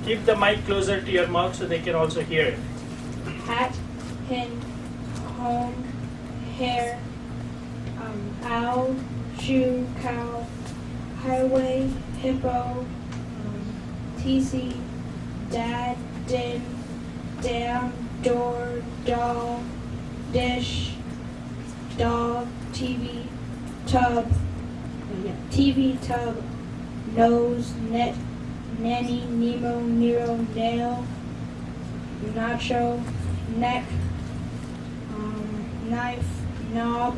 Keep the mic closer to your mouth so they can also hear it. Hat, hen, home, hair, owl, shoe, cow, highway, hippo, TC, dad, din, dam, door, doll, dish, dog, TV, tub, nose, net, nanny, Nemo, Nero, nail, nacho, neck, knife, knob,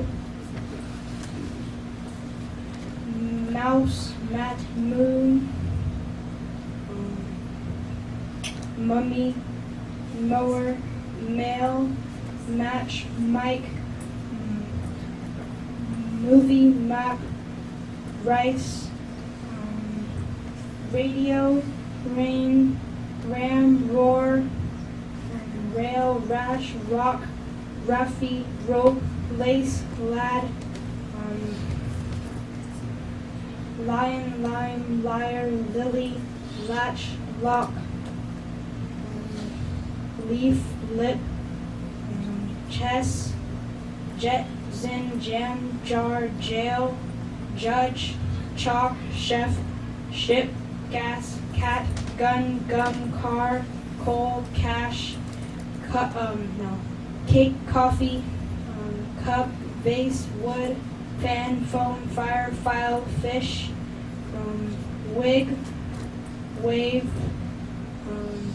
mouse, mat, moon, mummy, mower, mail, match, mic, movie, map, rice, radio, rain, ram, roar, rail, rash, rock, roughy, rope, lace, lad, lion, lime, liar, lily, latch, lock, leaf, lip, chess, jet, zin, jam, jar, jail, judge, chalk, chef, ship, gas, cat, gun, gum, car, coal, cash, cake, coffee, cup, vase, wood, fan, phone, fire, file, fish, wig, wave,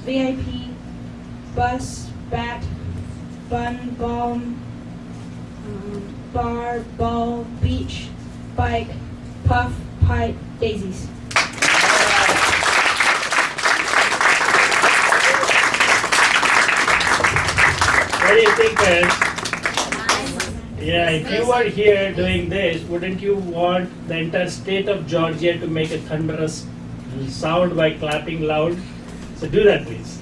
VIP, bus, bat, bun, balm, bar, ball, beach, bike, puff, pipe, daisies. What do you think, parents? Yeah, if you were here doing this, wouldn't you want the entire state of Georgia to make a thunderous sound by clapping loud? So do that, please.